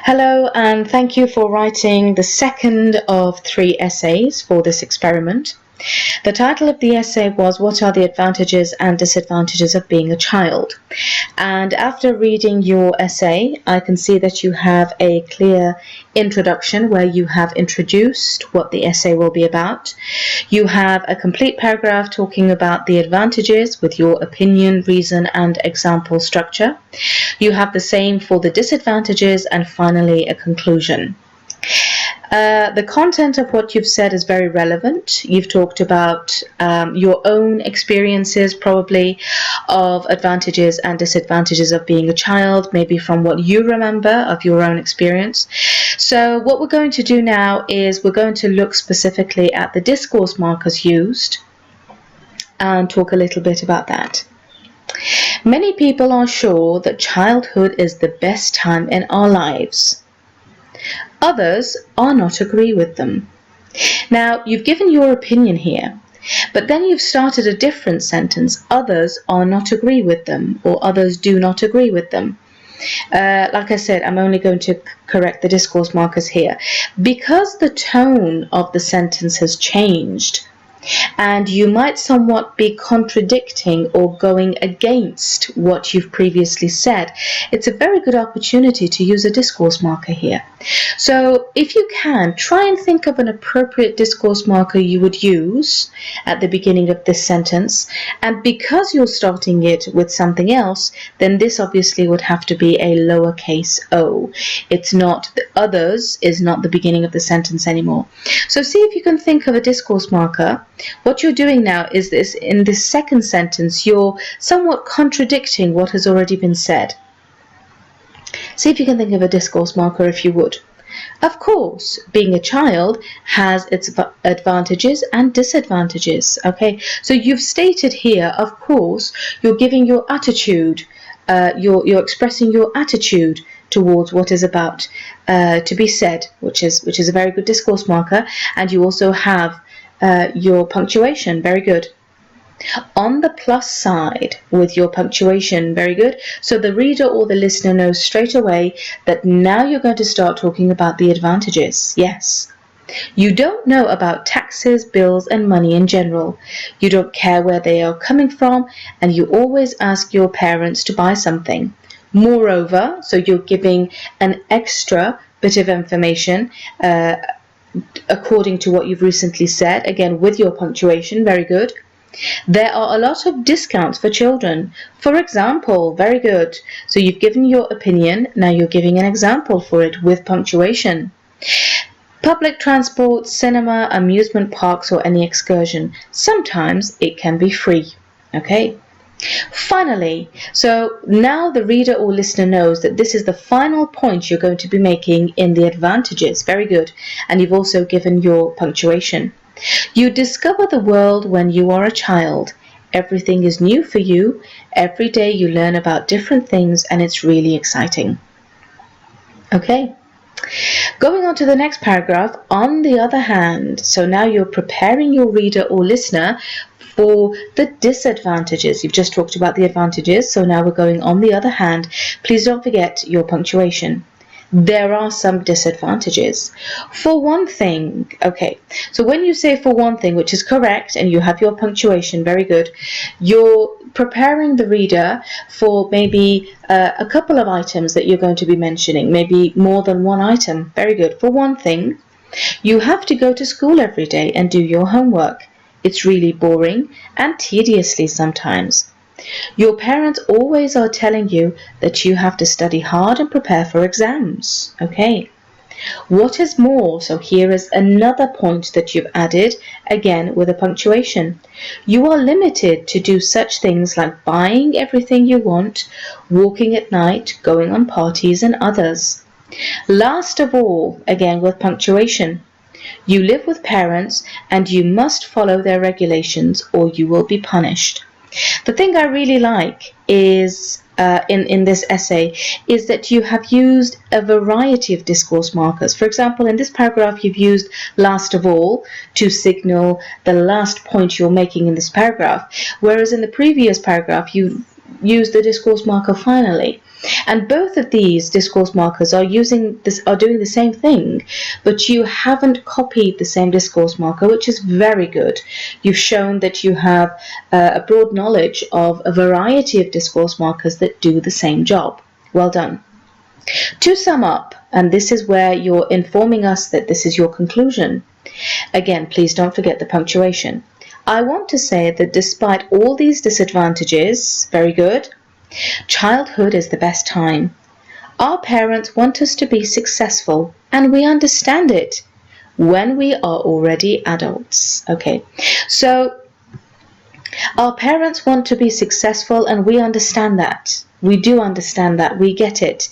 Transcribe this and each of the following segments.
Hello, and thank you for writing the second of 3 essays for this experiment. The title of the essay was "What are the advantages and disadvantages of being a child?" And after reading your essay, I can see that you have a clear introduction where you have introduced what the essay will be about. You have a complete paragraph talking about the advantages with your opinion, reason, and example structure. You have the same for the disadvantages, and finally a conclusion. The content of what you've said is very relevant. You've talked about your own experiences, probably, of advantages and disadvantages of being a child, maybe from what you remember of your own experience. So what we're going to do now is we're going to look specifically at the discourse markers used and talk a little bit about that. Many people are sure that childhood is the best time in our lives. Others are not agree with them. Now, you've given your opinion here, but then you've started a different sentence. Others are not agree with them, or others do not agree with them. Like I said, I'm only going to correct the discourse markers here. Because the tone of the sentence has changed, and you might somewhat be contradicting or going against what you've previously said, it's a very good opportunity to use a discourse marker here. So if you can, try and think of an appropriate discourse marker you would use at the beginning of this sentence, and because you're starting it with something else, then this obviously would have to be a lowercase o. It's not, the others is not the beginning of the sentence anymore. So see if you can think of a discourse marker. What you're doing now is this, in this second sentence, you're somewhat contradicting what has already been said. See if you can think of a discourse marker if you would. Of course, being a child has its advantages and disadvantages. Okay, so you've stated here, of course, you're giving your attitude, you're expressing your attitude towards what is about to be said, which is a very good discourse marker, and you also have your punctuation. Very good. On the plus side with your punctuation, very good. So the reader or the listener knows straight away that now you're going to start talking about the advantages. Yes. You don't know about taxes, bills, and money in general. You don't care where they are coming from, and you always ask your parents to buy something. Moreover, so you're giving an extra bit of information according to what you've recently said, again with your punctuation. Very good. There are a lot of discounts for children. For example, very good. So you've given your opinion, now you're giving an example for it with punctuation. Public transport, cinema, amusement parks, or any excursion. Sometimes it can be free. Okay. Finally, so now the reader or listener knows that this is the final point you're going to be making in the advantages. Very good. And you've also given your punctuation. You discover the world when you are a child. Everything is new for you. Every day you learn about different things, and it's really exciting. Okay. Going on to the next paragraph, on the other hand, so now you're preparing your reader or listener for the disadvantages. You've just talked about the advantages, so now we're going on the other hand. Please don't forget your punctuation. There are some disadvantages. For one thing, okay, so when you say for one thing, which is correct, and you have your punctuation, very good, you're preparing the reader for maybe a couple of items that you're going to be mentioning, maybe more than one item. Very good. For one thing, you have to go to school every day and do your homework. It's really boring and tediously sometimes. Your parents always are telling you that you have to study hard and prepare for exams. Okay. What is more, so here is another point that you've added, again with a punctuation. You are limited to do such things like buying everything you want, walking at night, going on parties, and others. Last of all, again with punctuation. You live with parents and you must follow their regulations or you will be punished. The thing I really like is in this essay is that you have used a variety of discourse markers. For example, in this paragraph you've used last of all to signal the last point you're making in this paragraph, whereas in the previous paragraph you used the discourse marker finally. And both of these discourse markers are doing the same thing, but you haven't copied the same discourse marker, which is very good. You've shown that you have a broad knowledge of a variety of discourse markers that do the same job. Well done. To sum up, and this is where you're informing us that this is your conclusion. Again, please don't forget the punctuation. I want to say that despite all these disadvantages, very good, childhood is the best time. Our parents want us to be successful, and we understand it when we are already adults. Okay, so our parents want to be successful, and we understand that. We do understand that. We get it.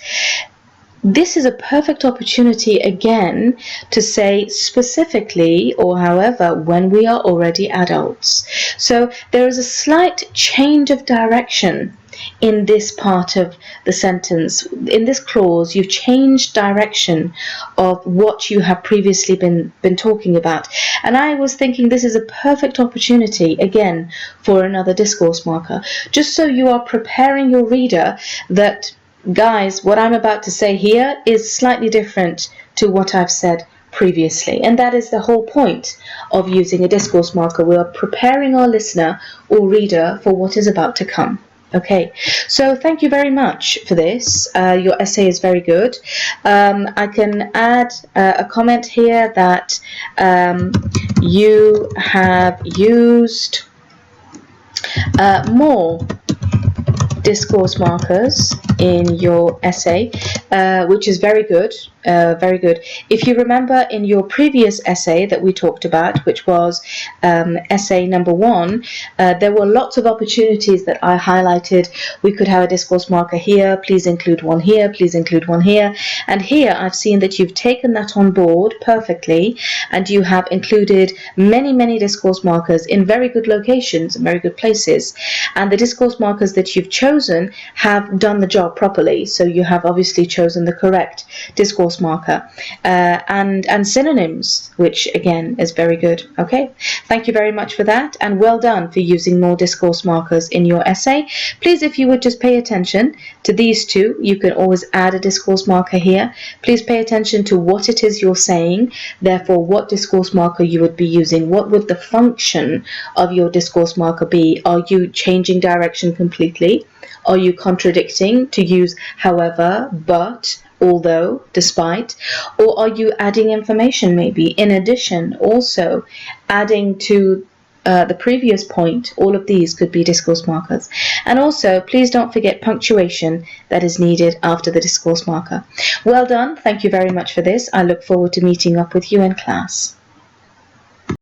This is a perfect opportunity again to say specifically, or however, when we are already adults. So there is a slight change of direction in this part of the sentence. In this clause, you've changed direction of what you have previously been talking about. And I was thinking this is a perfect opportunity, again, for another discourse marker, just so you are preparing your reader that, guys, what I'm about to say here is slightly different to what I've said previously. And that is the whole point of using a discourse marker. We are preparing our listener or reader for what is about to come. Okay, so thank you very much for this. Your essay is very good. I can add a comment here that you have used more discourse markers in your essay, which is very good, very good. If you remember in your previous essay that we talked about, which was essay number 1, there were lots of opportunities that I highlighted. We could have a discourse marker here, please include one here, please include one here. And here I've seen that you've taken that on board perfectly, and you have included many discourse markers in very good locations, very good places. And the discourse markers that you've chosen have done the job properly. So you have obviously chosen the correct discourse marker, and synonyms, which again is very good. Okay, thank you very much for that, and well done for using more discourse markers in your essay. Please, if you would just pay attention to these two, you can always add a discourse marker here. Please pay attention to what it is you're saying, therefore what discourse marker you would be using. What would the function of your discourse marker be? Are you changing direction completely? Are you contradicting to use however, but, although, despite? Or are you adding information maybe in addition, also adding to the previous point? All of these could be discourse markers. And also, please don't forget punctuation that is needed after the discourse marker. Well done. Thank you very much for this. I look forward to meeting up with you in class.